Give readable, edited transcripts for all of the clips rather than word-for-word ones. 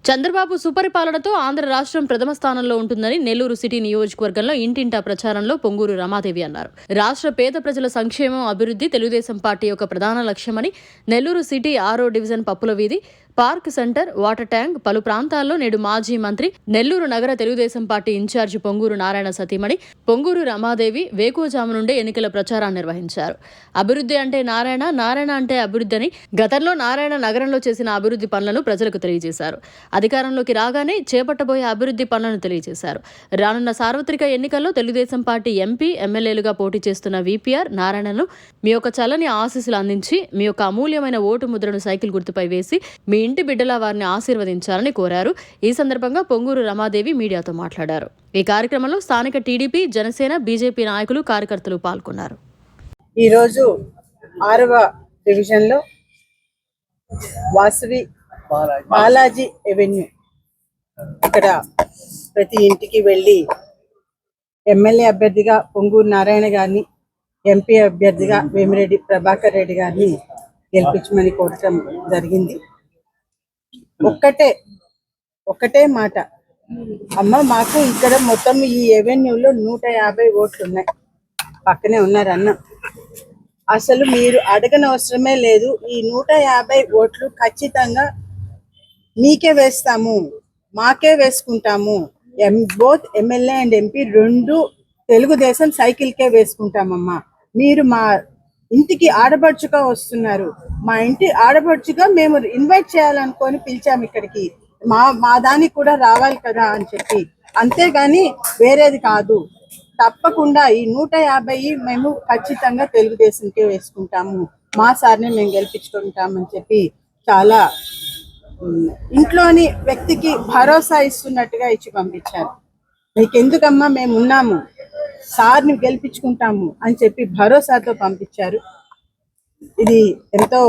చంద్రబాబు సుపరిపాలనతో ఆంధ్ర రాష్ట్రం ప్రథమ స్థానంలో ఉంటుందని నెల్లూరు సిటీ నియోజకవర్గంలో ఇంటింటా ప్రచారంలో పొంగూరు రమాదేవి అన్నారు. రాష్ట్ర పేద ప్రజల సంక్షేమం, అభివృద్ధి తెలుగుదేశం పార్టీ యొక్క ప్రధాన లక్ష్యమని నెల్లూరు సిటీ 6వ డివిజన్ పప్పుల వీధి, పార్క్ సెంటర్, వాటర్ ట్యాంక్ పలు ప్రాంతాల్లో నేడు మాజీ మంత్రి, నెల్లూరు నగర తెలుగుదేశం పార్టీ ఇన్ఛార్జి పొంగూరు నారాయణ సతీమణి పొంగూరు రమాదేవి వేకువజాము నుండే ఎన్నికల ప్రచారాన్ని నిర్వహించారు. అభివృద్ధి అంటే నారాయణ, నారాయణ అంటే అభివృద్ధి అని గతంలో నారాయణ నగరంలో చేసిన అభివృద్ధి పనులను ప్రజలకు తెలియజేశారు. అధికారంలోకి రాగానే చేపట్టబోయే అభివృద్ధి పనులను తెలియజేశారు. రానున్న సార్వత్రిక ఎన్నికల్లో తెలుగుదేశం పార్టీ ఎంపీ, ఎమ్మెల్యేలుగా పోటీ చేస్తున్న వీపీఆర్ నారాయణను మీ యొక్క చల్లని ఆశీస్సులు అందించి మీ యొక్క అమూల్యమైన ఓటు ముద్రను సైకిల్ గుర్తుపై వేసి మీ ఇంటి బిడ్డలా వారిని ఆశీర్వదించాలని కోరారు. ఈ సందర్భంగా పొంగూరు రమాదేవి మీడియాతో మాట్లాడారు. ఈ కార్యక్రమంలో స్థానిక టీడీపీ, జనసేన, బీజేపీ నాయకులు, కార్యకర్తలు పాల్గొన్నారు. ఈరోజు 6వ డివిజన్లో వాసవి బాలాజీ ఎవెన్యూ ఇక్కడ ప్రతి ఇంటికి వెళ్ళి ఎమ్మెల్యే అభ్యర్థిగా పొంగూరు నారాయణ గారిని, ఎంపీ అభ్యర్థిగా వేమిరెడ్డి ప్రభాకర్ రెడ్డి గారిని గెలిపించమని కోరటం జరిగింది. ఒక్కటే మాట, అమ్మ మాకు ఇక్కడ మొత్తం ఈ ఎవెన్యూలో 150 ఓట్లు ఉన్నాయి, పక్కనే ఉన్నారు అన్న. అసలు మీరు అడగనవసరమే లేదు, ఈ 150 ఓట్లు ఖచ్చితంగా మీకే వేస్తాము, మాకే వేసుకుంటాము. Both MLA and MP 2 Telugu సైకిల్కే వేసుకుంటామమ్మా. మీరు మా ఇంటికి ఆడపడుచుగా వస్తున్నారు, మా ఇంటి ఆడపడుచుగా మేము ఇన్వైట్ చేయాలనుకొని పిలిచాము ఇక్కడికి, మా దానికి కూడా రావాలి కదా అని చెప్పి, అంతేగాని వేరేది కాదు. తప్పకుండా ఈ 150 మేము ఖచ్చితంగా తెలుగుదేశంకే వేసుకుంటాము, మా సార్ని మేము గెలిపించుకుంటామని చెప్పి చాలా ఇంట్లోని వ్యక్తికి భరోసా ఇస్తున్నట్టుగా ఇచ్చి పంపించారు. మీకెందుకమ్మా, మేము ఉన్నాము, సార్ని గెలిపించుకుంటాము అని చెప్పి భరోసాతో పంపించారు. ఇది ఎంతో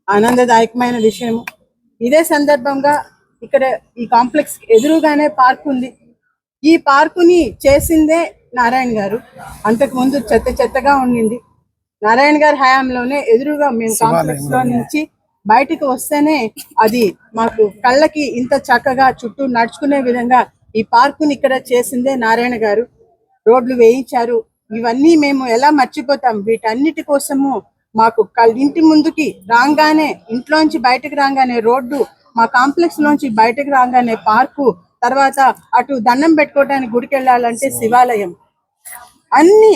ఆనందదాయకమైన విషయము. ఇదే సందర్భంగా ఇక్కడ ఈ కాంప్లెక్స్ ఎదురుగానే పార్క్ ఉంది. ఈ పార్కుని చేసిందే నారాయణ గారు. అంతకుముందు చెత్తగా ఉండింది. నారాయణ గారి హయాంలోనే ఎదురుగా మేము కాంప్లెక్స్ లో నుంచి బయటకు వస్తేనే అది మాకు కళ్ళకి ఇంత చక్కగా చుట్టూ నడుచుకునే విధంగా ఈ పార్కుని ఇక్కడ చేసిందే నారాయణ గారు. రోడ్లు వేయించారు. ఇవన్నీ మేము ఎలా మర్చిపోతాం? వీటన్నిటి కోసము మాకు ఇంటి ముందుకి రాగానే, ఇంట్లోంచి బయటకు రాగానే రోడ్డు, మా కాంప్లెక్స్ లోంచి బయటకు రాగానే పార్కు, తర్వాత అటు దండం పెట్టుకోవడానికి గుడికి వెళ్ళాలంటే శివాలయం, అన్ని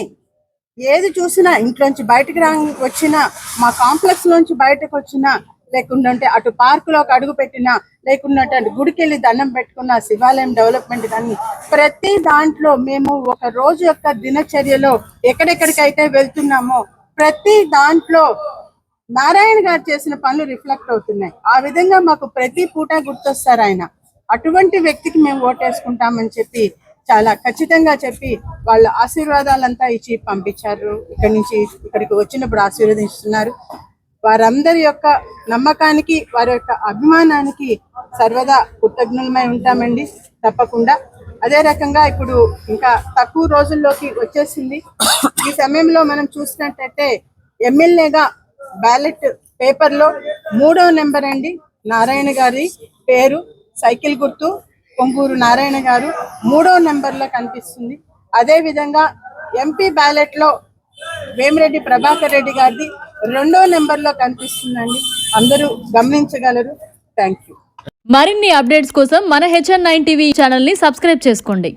ఏది చూసినా ఇంట్లోంచి బయటకు వచ్చినా, మా కాంప్లెక్స్ లోంచి బయటకు వచ్చినా, లేకుంటే అటు పార్కులోకి అడుగు పెట్టినా, లేకుంటే అటు గుడికి వెళ్ళి దండం పెట్టుకున్న, శివాలయం డెవలప్మెంట్ కానీ ప్రతి దాంట్లో మేము ఒక రోజు యొక్క దినచర్యలో ఎక్కడెక్కడికైతే వెళ్తున్నామో ప్రతి దాంట్లో నారాయణ గారు చేసిన పనులు రిఫ్లెక్ట్ అవుతున్నాయి. ఆ విధంగా మాకు ప్రతి పూట గుర్తొస్తారు ఆయన. అటువంటి వ్యక్తికి మేము ఓటేసుకుంటామని చెప్పి చాలా ఖచ్చితంగా చెప్పి వాళ్ళ ఆశీర్వాదాలంతా ఇచ్చి పంపించారు. ఇక్కడి నుంచి ఇక్కడికి వచ్చినప్పుడు ఆశీర్వదిస్తున్నారు. వారందరి యొక్క నమ్మకానికి, వారి యొక్క అభిమానానికి సర్వదా కృతజ్ఞులమై ఉంటామండి, తప్పకుండా. అదే రకంగా ఇప్పుడు ఇంకా తక్కువ రోజుల్లోకి వచ్చేసింది. ఈ సమయంలో మనం చూసినట్టయితే ఎమ్మెల్యేగా బ్యాలెట్ పేపర్లో 3వ నెంబర్ అండి నారాయణ గారి పేరు, సైకిల్ గుర్తు పొంగూరు నారాయణ గారు 3వ నెంబర్లో కనిపిస్తుంది. అదే విధంగా ఎంపీ బ్యాలెట్ లో వేమిరెడ్డి ప్రభాకర్ రెడ్డి గారిది 2వ నెంబర్లో కనిపిస్తుందండి. అందరూ గమనించగలరు. Thank you. మరిన్ని అప్డేట్స్ కోసం మన HN9 టీవీ ఛానల్ని సబ్స్క్రైబ్ చేసుకోండి.